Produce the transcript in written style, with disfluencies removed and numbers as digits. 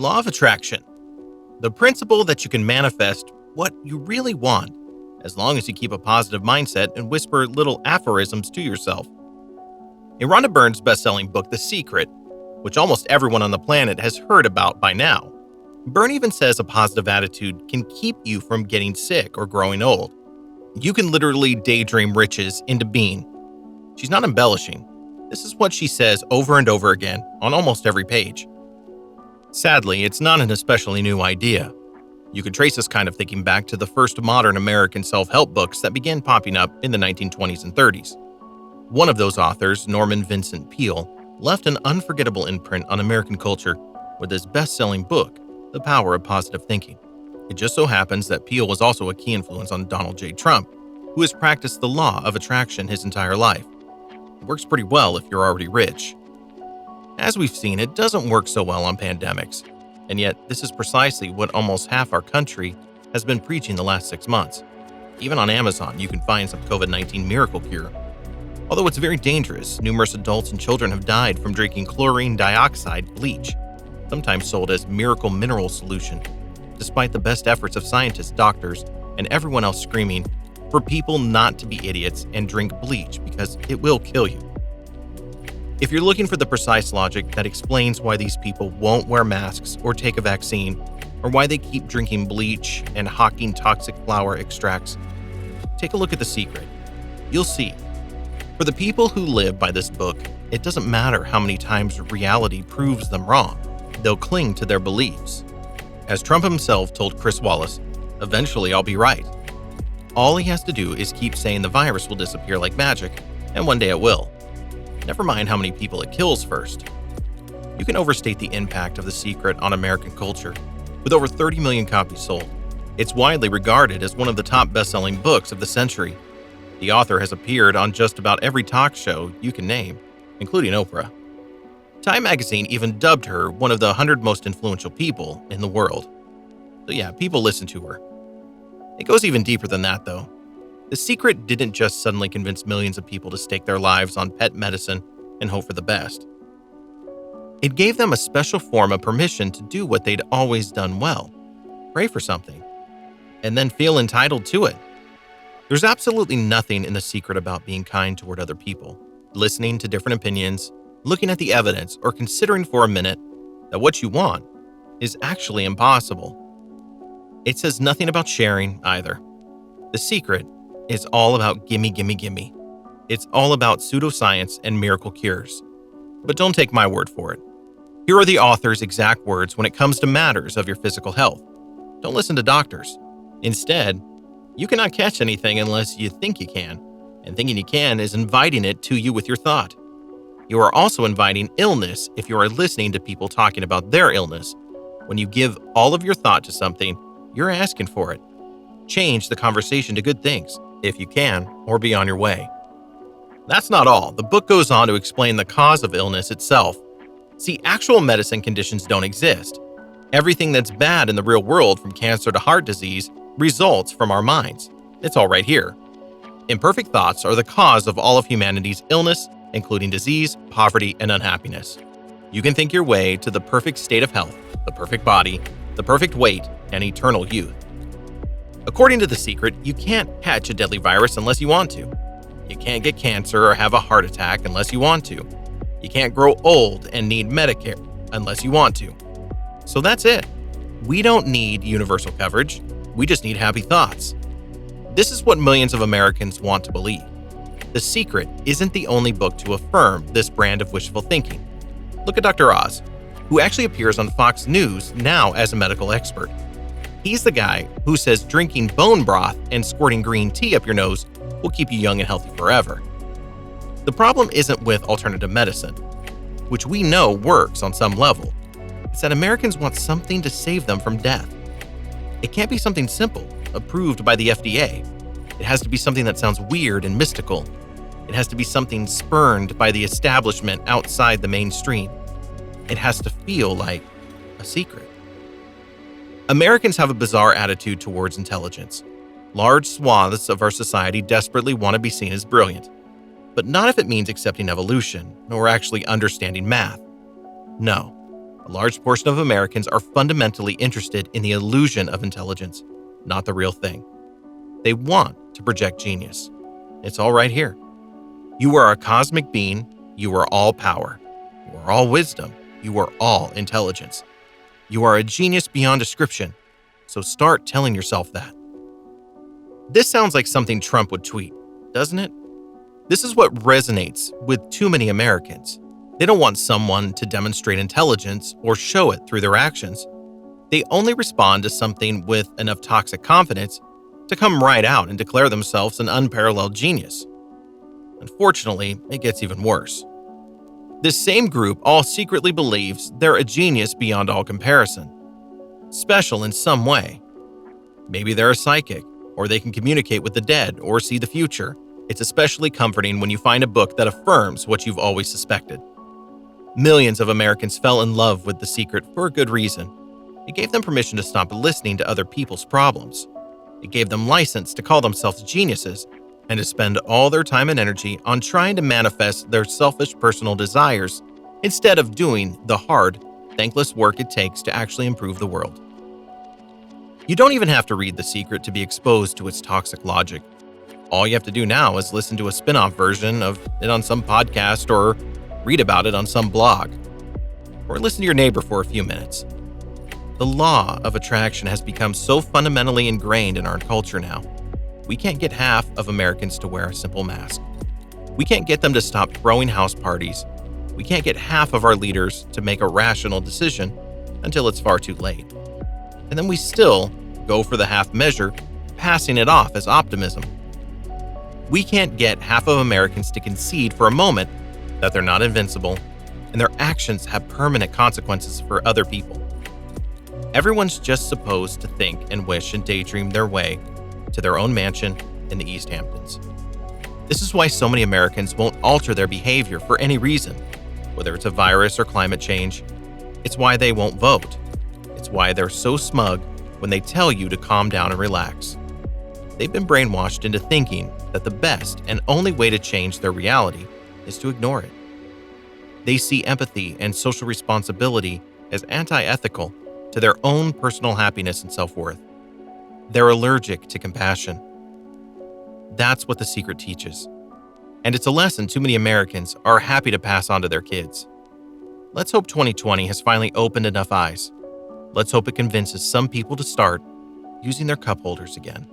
Law of attraction. The principle that you can manifest what you really want as long as you keep a positive mindset and whisper little aphorisms to yourself. In Rhonda Byrne's best-selling book, The Secret, which almost everyone on the planet has heard about by now, Byrne even says a positive attitude can keep you from getting sick or growing old. You can literally daydream riches into being. She's not embellishing. This is what she says over and over again on almost every page. Sadly, it's not an especially new idea. You could trace this kind of thinking back to the first modern American self-help books that began popping up in the 1920s and 30s. One of those authors, Norman Vincent Peale, left an unforgettable imprint on American culture with his best-selling book, The Power of Positive Thinking. It just so happens that Peale was also a key influence on Donald J. Trump, who has practiced the law of attraction his entire life. It works pretty well if you're already rich. As we've seen, it doesn't work so well on pandemics, and yet this is precisely what almost half our country has been preaching the last 6 months. Even on Amazon, you can find some COVID-19 miracle cure. Although it's very dangerous, numerous adults and children have died from drinking chlorine dioxide bleach, sometimes sold as miracle mineral solution, despite the best efforts of scientists, doctors, and everyone else screaming for people not to be idiots and drink bleach because it will kill you. If you're looking for the precise logic that explains why these people won't wear masks or take a vaccine, or why they keep drinking bleach and hawking toxic flower extracts, take a look at The Secret. You'll see. For the people who live by this book, it doesn't matter how many times reality proves them wrong. They'll cling to their beliefs. As Trump himself told Chris Wallace, "Eventually I'll be right." All he has to do is keep saying the virus will disappear like magic, and one day it will. Never mind how many people it kills first. You can overstate the impact of The Secret on American culture. With over 30 million copies sold, it's widely regarded as one of the top best-selling books of the century. The author has appeared on just about every talk show you can name, including Oprah. Time magazine even dubbed her one of the 100 most influential people in the world. So yeah, people listen to her. It goes even deeper than that, though. The Secret didn't just suddenly convince millions of people to stake their lives on pet medicine and hope for the best. It gave them a special form of permission to do what they'd always done well, pray for something, and then feel entitled to it. There's absolutely nothing in The Secret about being kind toward other people, listening to different opinions, looking at the evidence, or considering for a minute that what you want is actually impossible. It says nothing about sharing either. The Secret is all about gimme, gimme, gimme. It's all about pseudoscience and miracle cures. But don't take my word for it. Here are the author's exact words when it comes to matters of your physical health. Don't listen to doctors. Instead, you cannot catch anything unless you think you can, and thinking you can is inviting it to you with your thought. You are also inviting illness if you are listening to people talking about their illness. When you give all of your thought to something, you're asking for it. Change the conversation to good things, if you can, or be on your way. That's not all. The book goes on to explain the cause of illness itself. See, actual medicine conditions don't exist. Everything that's bad in the real world, from cancer to heart disease, results from our minds. It's all right here. Imperfect thoughts are the cause of all of humanity's illness, including disease, poverty, and unhappiness. You can think your way to the perfect state of health, the perfect body, the perfect weight, and eternal youth. According to The Secret, you can't catch a deadly virus unless you want to. You can't get cancer or have a heart attack unless you want to. You can't grow old and need Medicare unless you want to. So that's it. We don't need universal coverage. We just need happy thoughts. This is what millions of Americans want to believe. The Secret isn't the only book to affirm this brand of wishful thinking. Look at Dr. Oz, who actually appears on Fox News now as a medical expert. He's the guy who says drinking bone broth and squirting green tea up your nose will keep you young and healthy forever. The problem isn't with alternative medicine, which we know works on some level. It's that Americans want something to save them from death. It can't be something simple, approved by the FDA. It has to be something that sounds weird and mystical. It has to be something spurned by the establishment outside the mainstream. It has to feel like a secret. Americans have a bizarre attitude towards intelligence. Large swaths of our society desperately want to be seen as brilliant, but not if it means accepting evolution or actually understanding math. No, a large portion of Americans are fundamentally interested in the illusion of intelligence, not the real thing. They want to project genius. It's all right here. You are a cosmic being. You are all power. You are all wisdom. You are all intelligence. You are a genius beyond description. So start telling yourself that. This sounds like something Trump would tweet, doesn't it? This is what resonates with too many Americans. They don't want someone to demonstrate intelligence or show it through their actions. They only respond to something with enough toxic confidence to come right out and declare themselves an unparalleled genius. Unfortunately, it gets even worse. This same group all secretly believes they're a genius beyond all comparison, special in some way. Maybe they're a psychic, or they can communicate with the dead or see the future. It's especially comforting when you find a book that affirms what you've always suspected. Millions of Americans fell in love with The Secret for a good reason. It gave them permission to stop listening to other people's problems. It gave them license to call themselves geniuses and to spend all their time and energy on trying to manifest their selfish personal desires instead of doing the hard, thankless work it takes to actually improve the world. You don't even have to read The Secret to be exposed to its toxic logic. All you have to do now is listen to a spin-off version of it on some podcast or read about it on some blog, or listen to your neighbor for a few minutes. The law of attraction has become so fundamentally ingrained in our culture now. We can't get half of Americans to wear a simple mask. We can't get them to stop throwing house parties. We can't get half of our leaders to make a rational decision until it's far too late. And then we still go for the half measure, passing it off as optimism. We can't get half of Americans to concede for a moment that they're not invincible and their actions have permanent consequences for other people. Everyone's just supposed to think and wish and daydream their way to their own mansion in the East Hamptons. This is why so many Americans won't alter their behavior for any reason, whether it's a virus or climate change. It's why they won't vote. It's why they're so smug when they tell you to calm down and relax. They've been brainwashed into thinking that the best and only way to change their reality is to ignore it. They see empathy and social responsibility as anti-ethical to their own personal happiness and self-worth. They're allergic to compassion. That's what The Secret teaches. And it's a lesson too many Americans are happy to pass on to their kids. Let's hope 2020 has finally opened enough eyes. Let's hope it convinces some people to start using their cup holders again.